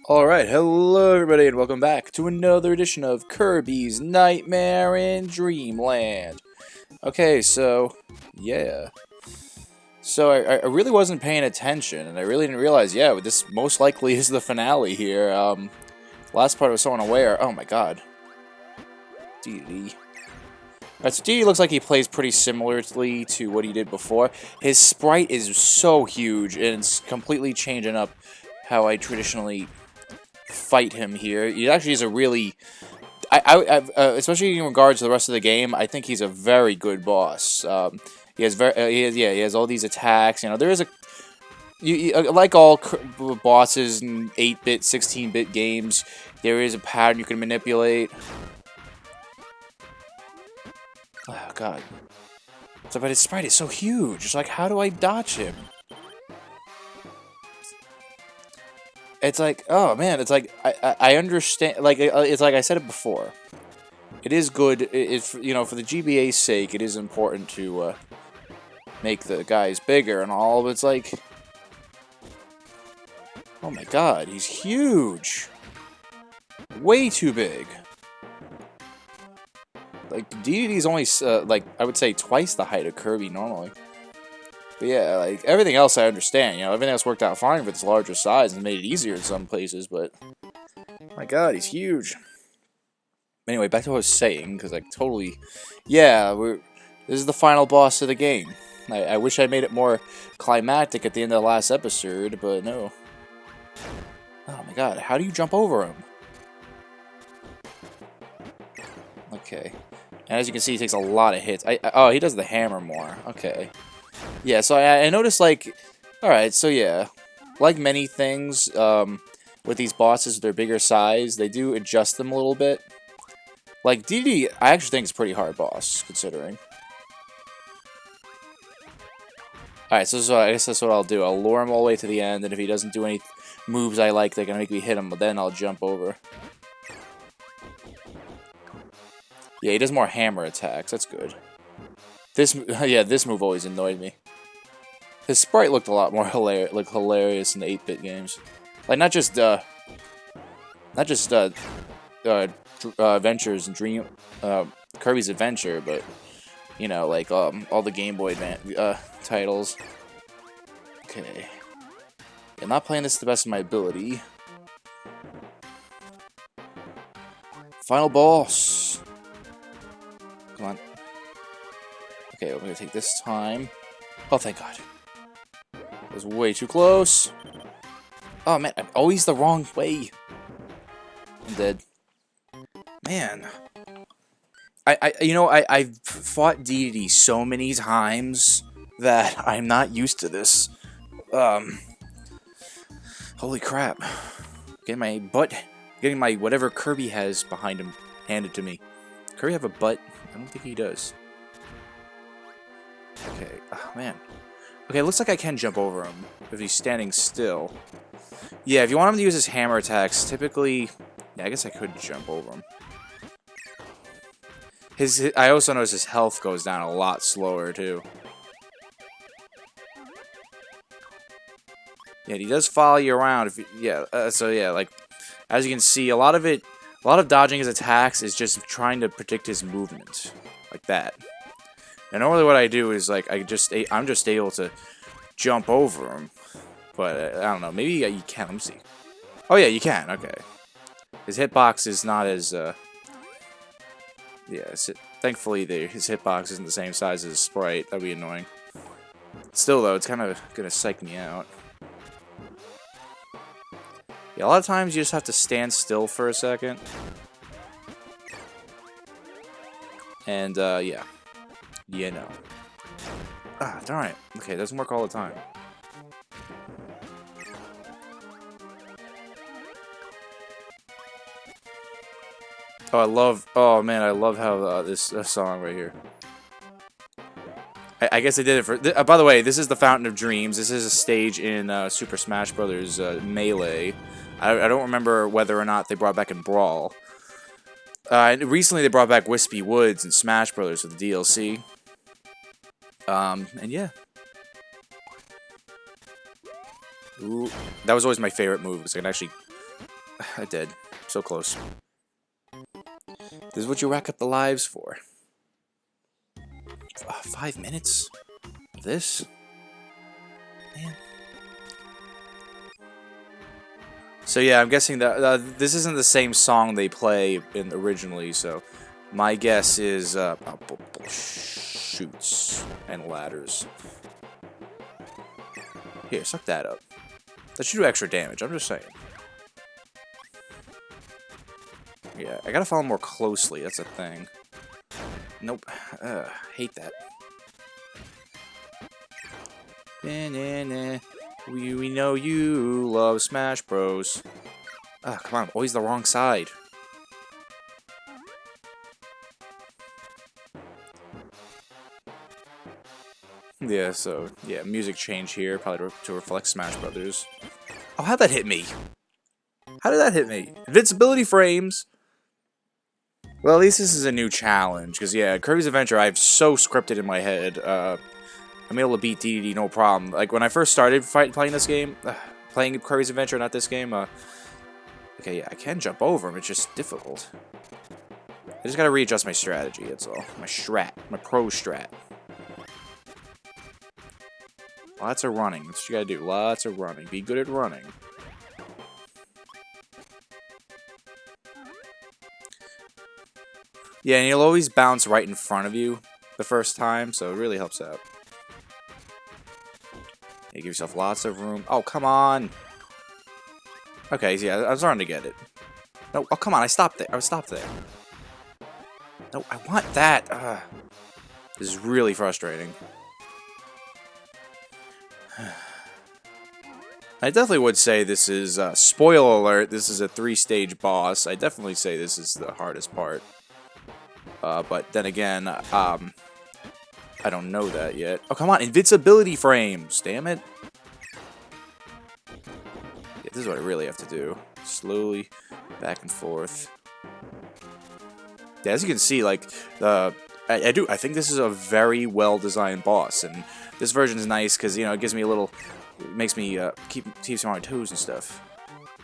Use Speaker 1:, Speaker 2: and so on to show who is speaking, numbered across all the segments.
Speaker 1: Alright, hello everybody and welcome back to another edition of Kirby's Nightmare in Dreamland. Okay, so, yeah. So I really wasn't paying attention, and I really didn't realize, yeah, this most likely is the finale here. Last part I was so unaware. Oh my god. DD. Alright, so DD looks like he plays pretty similarly to what he did before. His sprite is so huge, and it's completely changing up how I traditionally fight him here. He actually is a really, especially in regards to the rest of the game, I think he's a very good boss. He has all these attacks. You know, there is like all bosses in 8-bit, 16-bit games, there is a pattern you can manipulate. Oh god. So, but his sprite is so huge. It's like, how do I dodge him? It's like, oh man, it's like, I understand, like, it's like I said it before. It is good, you know, for the GBA's sake, it is important to, make the guys bigger and all, but it's like, oh my god, he's huge! Way too big. Like, DDD's only, like, I would say twice the height of Kirby normally. But yeah, like, everything else I understand, you know, everything else worked out fine for its larger size and made it easier in some places, but, my god, he's huge. Anyway, back to what I was saying, because, like, totally, yeah, this is the final boss of the game. I wish I made it more climactic at the end of the last episode, but no. Oh my god, how do you jump over him? Okay. And as you can see, he takes a lot of hits. Oh, he does the hammer more. Okay. Yeah, so I noticed, like, alright, so yeah, like many things, with these bosses with their bigger size, they do adjust them a little bit. Like, DD, I actually think it's a pretty hard boss, considering. Alright, so I guess that's what I'll do. I'll lure him all the way to the end, and if he doesn't do any moves I like that are gonna make me hit him, then I'll jump over. Yeah, he does more hammer attacks, that's good. This move always annoyed me. His sprite looked a lot more hilarious in the 8-bit games. Like, not just Adventures and Kirby's Adventure, but, you know, like, all the Game Boy titles. Okay. I'm not playing this to the best of my ability. Final boss! Come on. Okay, we're gonna take this time. Oh, thank god. It was way too close. Oh, man, I'm always the wrong way. I'm dead. Man. I've fought DDD so many times that I'm not used to this. Holy crap. Getting my whatever Kirby has behind him handed to me. Kirby have a butt? I don't think he does. Okay, oh man. Okay, it looks like I can jump over him if he's standing still. Yeah, if you want him to use his hammer attacks, typically... Yeah, I guess I could jump over him. I also notice his health goes down a lot slower, too. Yeah, he does follow you around. So yeah, like, as you can see, a lot of dodging his attacks is just trying to predict his movement. Like that. And normally what I do is, like, I'm just able to jump over him. But, I don't know, maybe you can, let me see. Oh yeah, you can, okay. His hitbox is not as, yeah, thankfully his hitbox isn't the same size as his sprite. That'd be annoying. Still, though, it's kind of gonna psych me out. Yeah, a lot of times you just have to stand still for a second. And, yeah. Yeah, no. Ah, darn it. Okay, it doesn't work all the time. Oh man, I love how, this song right here. I guess they did it for, by the way, this is the Fountain of Dreams. This is a stage in, Super Smash Bros. Melee. I don't remember whether or not they brought back in Brawl. Recently they brought back Wispy Woods and Smash Bros. With the DLC. And yeah. Ooh, that was always my favorite move, because I can actually I did. So close. This is what you rack up the lives for. 5 minutes? This? Man. So yeah, I'm guessing that this isn't the same song they play in originally, so my guess is shoots and ladders. Here, suck that up. That should do extra damage, I'm just saying. Yeah, I gotta follow more closely, that's a thing. Nope. Hate that. We know you love Smash Bros. Come on, always the wrong side. Yeah, so, yeah, music change here, probably to reflect Smash Brothers. Oh, how'd that hit me? How did that hit me? Invincibility frames! Well, at least this is a new challenge, because, yeah, Kirby's Adventure, I've so scripted in my head. I'm able to beat DDD no problem. Like, when I first started playing this game, playing Kirby's Adventure, not this game, okay, yeah, I can jump over him, it's just difficult. I just gotta readjust my strategy, that's all. My pro strat. Lots of running, that's what you gotta do, lots of running. Be good at running. Yeah, and you'll always bounce right in front of you the first time, so it really helps out. You give yourself lots of room. Oh, come on! Okay, so yeah, I was starting to get it. No, oh, come on, I stopped there. I was stopped there. No, I want that! This is really frustrating. I definitely would say this is, spoiler alert, this is a 3-stage boss. I definitely say this is the hardest part. But then again, I don't know that yet. Oh, come on, invincibility frames! Damn it. Yeah, this is what I really have to do. Slowly, back and forth. Yeah, as you can see, like, I think this is a very well-designed boss, and this version is nice because, you know, it gives me a little, it makes me, keeps me on my toes and stuff.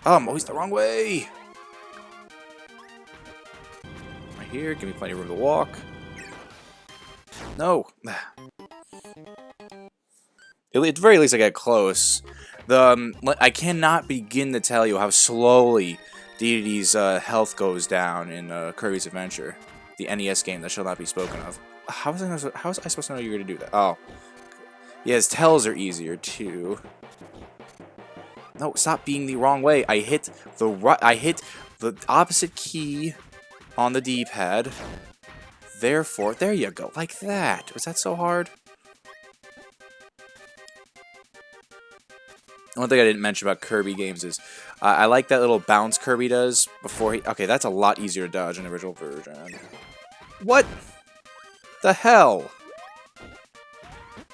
Speaker 1: Oh, I'm always the wrong way! Right here, give me plenty of room to walk. No! At the very least, I get close. I cannot begin to tell you how slowly DDD's health goes down in Kirby's Adventure, the NES game that shall not be spoken of. How was I supposed to know you were going to do that? Oh. Yeah, his tells are easier, too. No, stop being the wrong way. I hit the opposite key on the D-pad. Therefore, there you go, like that. Was that so hard? One thing I didn't mention about Kirby games is I like that little bounce Kirby does before he... Okay, that's a lot easier to dodge in the original version. What the hell?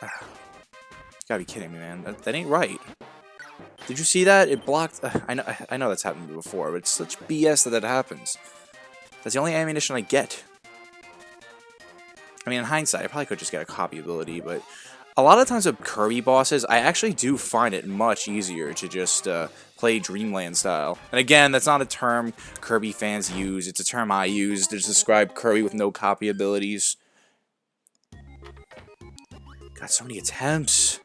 Speaker 1: You gotta be kidding me, man. That ain't right. Did you see that? It blocked... I know that's happened before, but it's such BS that happens. That's the only ammunition I get. I mean, in hindsight, I probably could just get a copy ability, but a lot of times with Kirby bosses, I actually do find it much easier to just play Dreamland style. And again, that's not a term Kirby fans use, it's a term I use to describe Kirby with no copy abilities. Got so many attempts.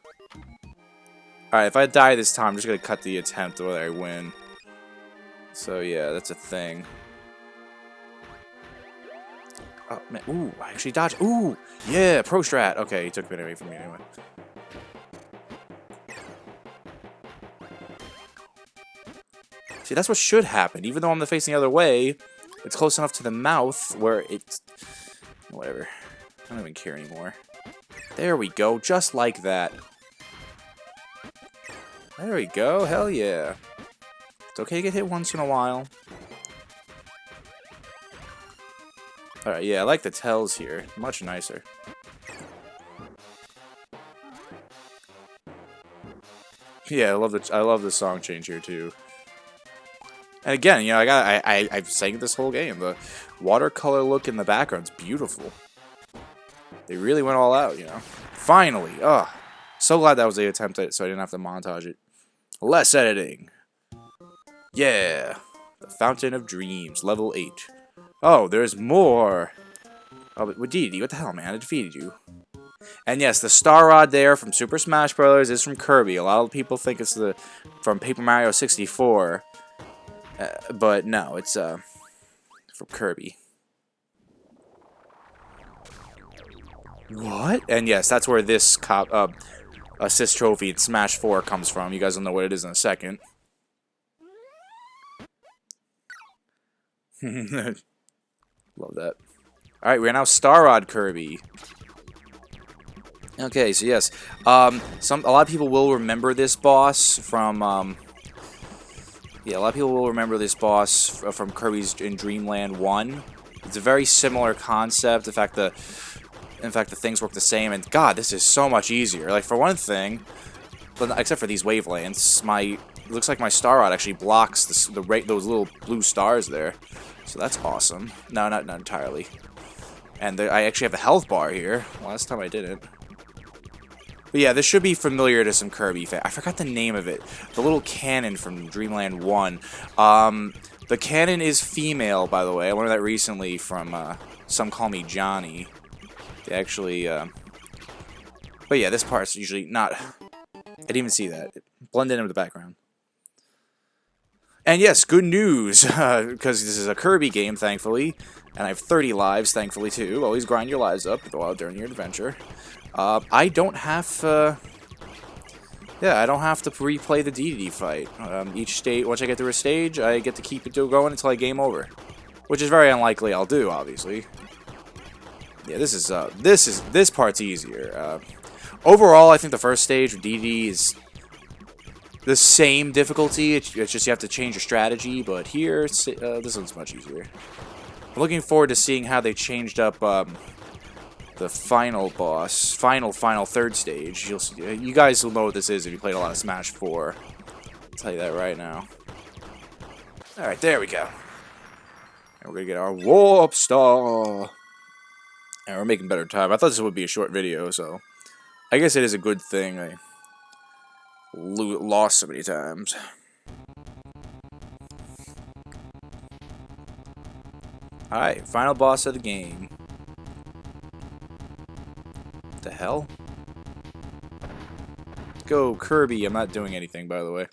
Speaker 1: Alright, if I die this time, I'm just gonna cut the attempt whether I win. So yeah, that's a thing. Oh, man. Ooh, I actually dodged. Ooh, yeah, pro strat. Okay, he took it away from me anyway. See, that's what should happen. Even though I'm facing the other way, it's close enough to the mouth where it's... Whatever. I don't even care anymore. There we go, just like that. There we go, hell yeah. It's okay to get hit once in a while. Alright, yeah, I like the tells here. Much nicer. Yeah, I love the song change here too. And again, you know, I've sang this whole game. The watercolor look in the background's beautiful. They really went all out, you know. Finally, ugh. So glad that was the attempt at it, so I didn't have to montage it. Less editing. Yeah. The Fountain of Dreams, level 8. Oh, there's more! Oh, but Dedede, what the hell, man? I defeated you. And yes, the Star Rod there from Super Smash Bros. Is from Kirby. A lot of people think it's from Paper Mario 64. But no, it's from Kirby. What? And yes, that's where this assist trophy in Smash 4 comes from. You guys will know what it is in a second. Love that. Alright, we're now Star Rod Kirby. Okay, so yes. A lot of people will remember this boss from yeah, a lot of people will remember this boss from Kirby's in Dreamland 1. It's a very similar concept. In fact, the things work the same, and God, this is so much easier. Like, for one thing, except for these wavelengths, it looks like my Star Rod actually blocks those little blue stars there. So that's awesome. No, not entirely. And I actually have a health bar here. Last time I didn't. But yeah, this should be familiar to some Kirby fans. I forgot the name of it. The little cannon from Dreamland 1. The cannon is female, by the way. I learned that recently from Some Call Me Johnny. They actually, but yeah, this part's usually not. I didn't even see that. It blended into the background. And yes, good news, because this is a Kirby game, thankfully, and I have 30 lives, thankfully, too. Always grind your lives up while during your adventure. I don't have, yeah, I don't have to replay the Dedede fight. Each stage, once I get through a stage, I get to keep it going until I game over, which is very unlikely I'll do, obviously. Yeah, this part's easier. Overall, I think the first stage with Dedede is the same difficulty. It's just you have to change your strategy. But here, this one's much easier. I'm looking forward to seeing how they changed up the final boss, final third stage. You guys will know what this is if you played a lot of Smash 4. I'll tell you that right now. All right, there we go. And we're gonna get our Warp Star. And we're making better time. I thought this would be a short video, so I guess it is a good thing I lost so many times. Alright, final boss of the game. What the hell? Go, Kirby. I'm not doing anything, by the way.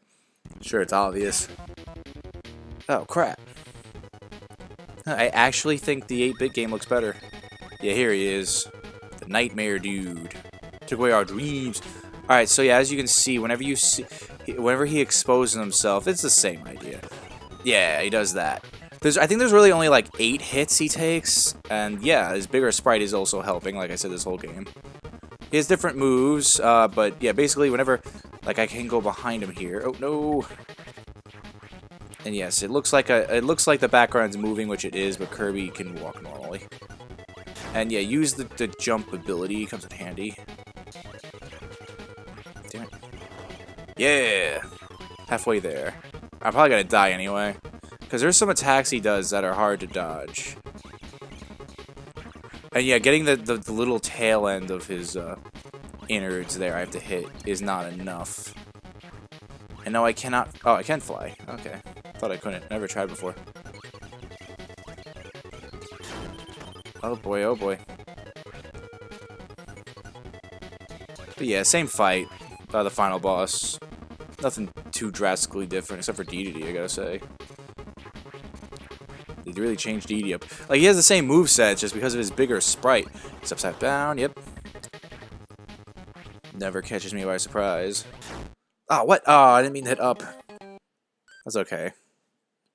Speaker 1: Sure, it's obvious. Oh, crap. I actually think the 8-bit game looks better. Yeah, here he is. The Nightmare Dude. Took away our dreams. Alright, so yeah, as you can see, whenever he exposes himself, it's the same idea. Yeah, he does that. I think there's really only like 8 hits he takes, and yeah, his bigger sprite is also helping, like I said, this whole game. He has different moves, but yeah, basically whenever, like, I can go behind him here. Oh, no! And yes, it looks like the background's moving, which it is, but Kirby can walk normally. And yeah, use the jump ability, comes in handy. Damn it. Yeah! Halfway there. I'm probably gonna die anyway. Because there's some attacks he does that are hard to dodge. And yeah, getting the little tail end of his innards there I have to hit is not enough. And no, I cannot... Oh, I can fly. Okay. Thought I couldn't. Never tried before. Oh boy, oh boy. But yeah, same fight. The final boss. Nothing too drastically different, except for Dedede, I gotta say. They really changed Dedede up. Like, he has the same moveset, just because of his bigger sprite. He's upside down, yep. Never catches me by surprise. Ah, what? Oh, I didn't mean to hit up. That's okay.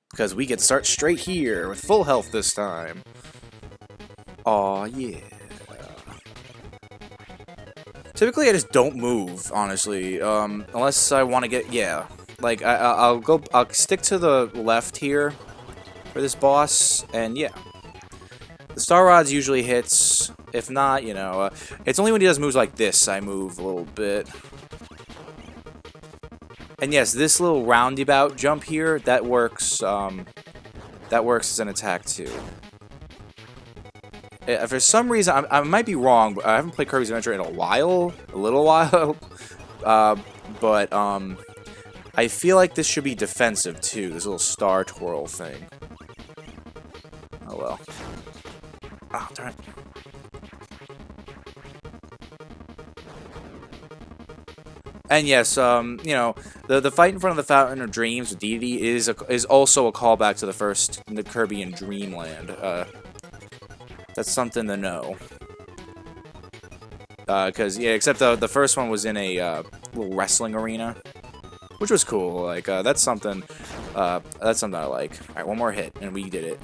Speaker 1: Because we get to start straight here, with full health this time. Aw, yeah. Typically, I just don't move, honestly. Unless I want to get... Yeah. Like, I'll stick to the left here for this boss, and yeah. The Star Rod's usually hits. If not, you know, it's only when he does moves like this I move a little bit. And yes, this little roundabout jump here, that works as an attack too. For some reason, I might be wrong, but I haven't played Kirby's Adventure in a little while. I feel like this should be defensive, too. This little star twirl thing. Oh, well. Oh, darn it. And yes, you know, the fight in front of the Fountain of Dreams with Deity is also a callback to the Kirby and Dreamland. That's something to know. Cause yeah, except the first one was in a little wrestling arena, which was cool. Like that's something I like. All right, one more hit, and we did it.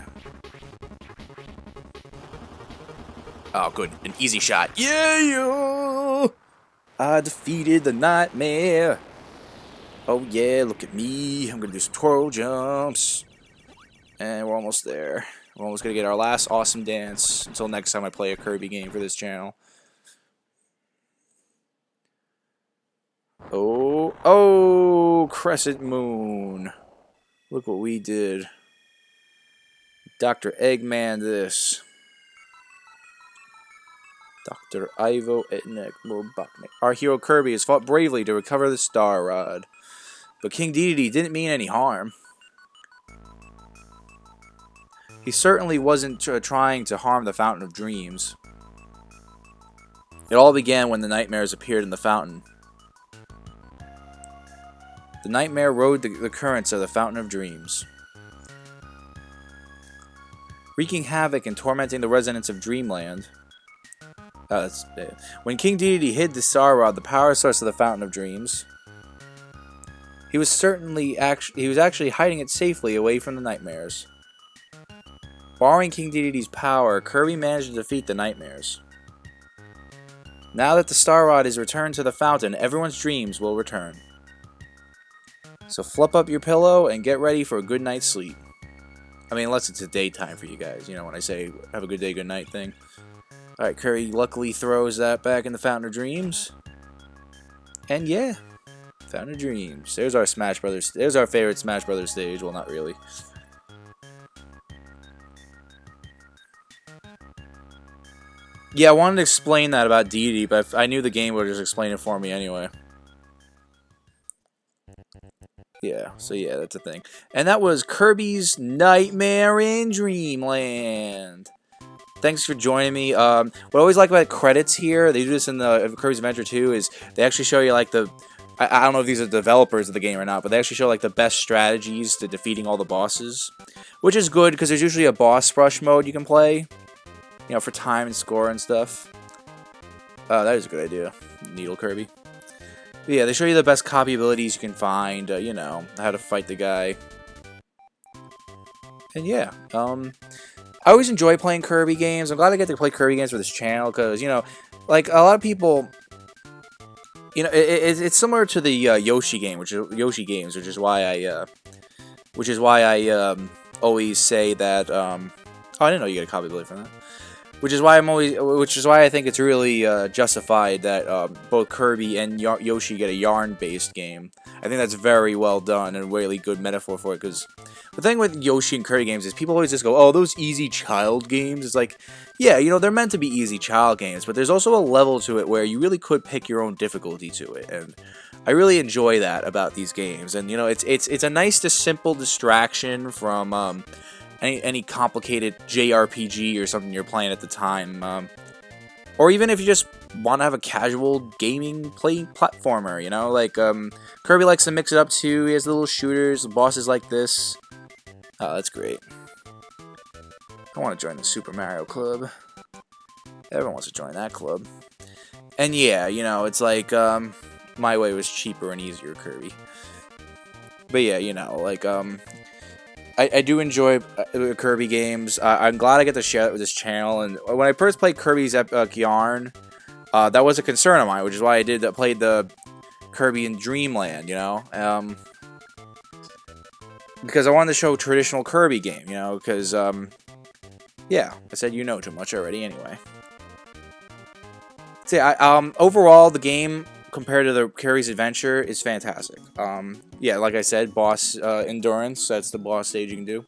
Speaker 1: Oh, good, an easy shot. Yeah! I defeated the nightmare. Oh yeah, look at me. I'm gonna do some twirl jumps. And we're almost there. We're almost gonna get our last awesome dance. Until next time I play a Kirby game for this channel. Oh, Crescent Moon. Look what we did. Dr. Eggman this. Dr. Ivo Etnek Mobakne. Our hero Kirby has fought bravely to recover the Star Rod. But King Dedede didn't mean any harm. He certainly wasn't trying to harm the Fountain of Dreams. It all began when the nightmares appeared in the fountain. The nightmare rode the currents of the Fountain of Dreams, wreaking havoc and tormenting the residents of Dreamland. When King Dedede hid the Star Rod, the power source of the Fountain of Dreams, he was actually hiding it safely away from the nightmares. Borrowing King Dedede's power, Kirby managed to defeat the nightmares. Now that the Star Rod is returned to the fountain, everyone's dreams will return. So flip up your pillow and get ready for a good night's sleep. I mean, unless it's a daytime for you guys. You know, when I say have a good day, good night thing. Alright, Kirby luckily throws that back in the Fountain of Dreams. And yeah, Fountain of Dreams. There's our Smash Brothers. There's our favorite Smash Brothers stage. Well, not really. Yeah, I wanted to explain that about Dedede, but I knew the game would just explain it for me anyway. Yeah, so yeah, that's a thing. And that was Kirby's Nightmare in Dreamland. Thanks for joining me. What I always like about credits here, they do this in the Kirby's Adventure 2, is they actually show you like the... I don't know if these are developers of the game or not, but they actually show like the best strategies to defeating all the bosses. Which is good, because there's usually a boss rush mode you can play. You know, for time and score and stuff. That is a good idea. Needle Kirby. But yeah, they show you the best copy abilities you can find, you know, how to fight the guy. And yeah, I always enjoy playing Kirby games. I'm glad I get to play Kirby games for this channel, because, you know, like, a lot of people, you know, it's similar to the Yoshi game, which is Yoshi games, which is why I always say that, oh, I didn't know you get a copy ability from that. Which is why I think it's really justified that both Kirby and Yoshi get a yarn-based game. I think that's very well done and a really good metaphor for it. Because the thing with Yoshi and Kirby games is people always just go, "Oh, those easy child games." It's like, yeah, you know, they're meant to be easy child games, but there's also a level to it where you really could pick your own difficulty to it, and I really enjoy that about these games. And you know, it's a nice, simple distraction from any complicated JRPG or something you're playing at the time, or even if you just want to have a casual gaming platformer, you know, like Kirby likes to mix it up too. He has little shooters, bosses like this. Oh, that's great. I want to join the Super Mario Club. Everyone wants to join that club. And yeah, you know, it's like my way was cheaper and easier, Kirby. But yeah, you know, like I do enjoy Kirby games. I'm glad I get to share it with this channel. And when I first played Kirby's Epic Yarn, that was a concern of mine, which is why I played the Kirby in Dreamland, you know? Because I wanted to show a traditional Kirby game, you know? Because, yeah, I said you know too much already anyway. So yeah, overall, the game, compared to the Kirby's Adventure, is fantastic. Yeah, like I said, boss endurance, that's the boss stage you can do.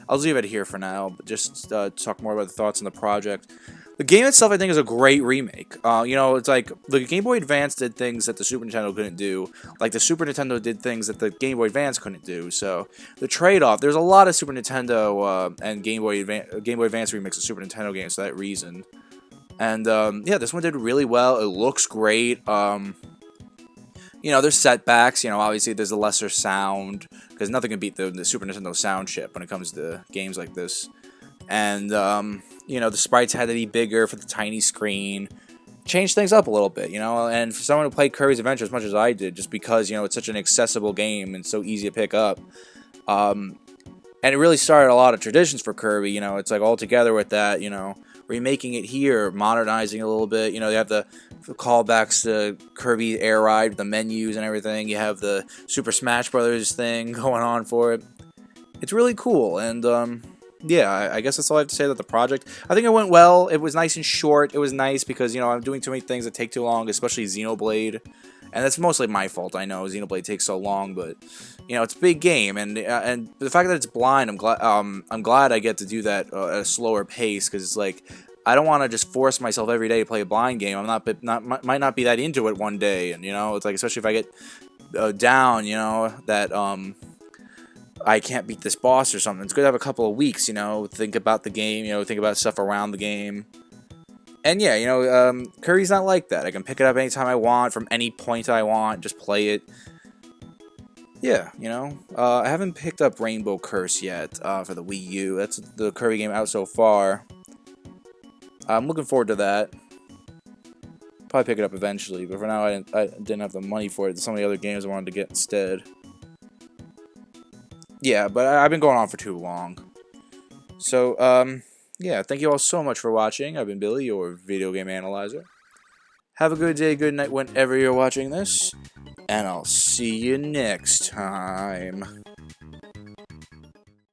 Speaker 1: I'll leave it here for now, but just talk more about the thoughts on the project. The game itself, I think, is a great remake. You know, it's like the Game Boy Advance did things that the Super Nintendo couldn't do. Like the Super Nintendo did things that the Game Boy Advance couldn't do. So the trade-off, there's a lot of Super Nintendo and Game Boy Advance remakes of Super Nintendo games for that reason. And yeah, this one did really well. It looks great. You know, there's setbacks. You know, obviously there's a lesser sound because nothing can beat the Super Nintendo sound chip when it comes to games like this. And you know, the sprites had to be bigger for the tiny screen. Change things up a little bit, you know. And for someone who played Kirby's Adventure as much as I did, just because, you know, it's such an accessible game and so easy to pick up. And it really started a lot of traditions for Kirby, you know. It's like all together with that, you know, remaking it here, modernizing it a little bit. You know, you have the callbacks to Kirby Air Ride, the menus and everything. You have the Super Smash Brothers thing going on for it. It's really cool, and yeah, I guess that's all I have to say about the project. I think it went well. It was nice and short. It was nice because, you know, I'm doing too many things that take too long, especially Xenoblade. And that's mostly my fault, I know. Xenoblade takes so long, but, you know, it's a big game. And the fact that it's blind, I'm glad I get to do that at a slower pace, because it's like, I don't want to just force myself every day to play a blind game. Might not be that into it one day. And, you know, it's like, especially if I get down, you know, that, I can't beat this boss or something. It's good to have a couple of weeks, you know, think about the game, you know, think about stuff around the game. And yeah, you know, Kirby's not like that. I can pick it up anytime I want, from any point I want, just play it. Yeah, you know, I haven't picked up Rainbow Curse yet for the Wii U. That's the Kirby game out so far. I'm looking forward to that. Probably pick it up eventually, but for now I didn't have the money for it. There's so many other games I wanted to get instead. Yeah, but I've been going on for too long. So, yeah, thank you all so much for watching. I've been Billy, your video game analyzer. Have a good day, good night whenever you're watching this, and I'll see you next time.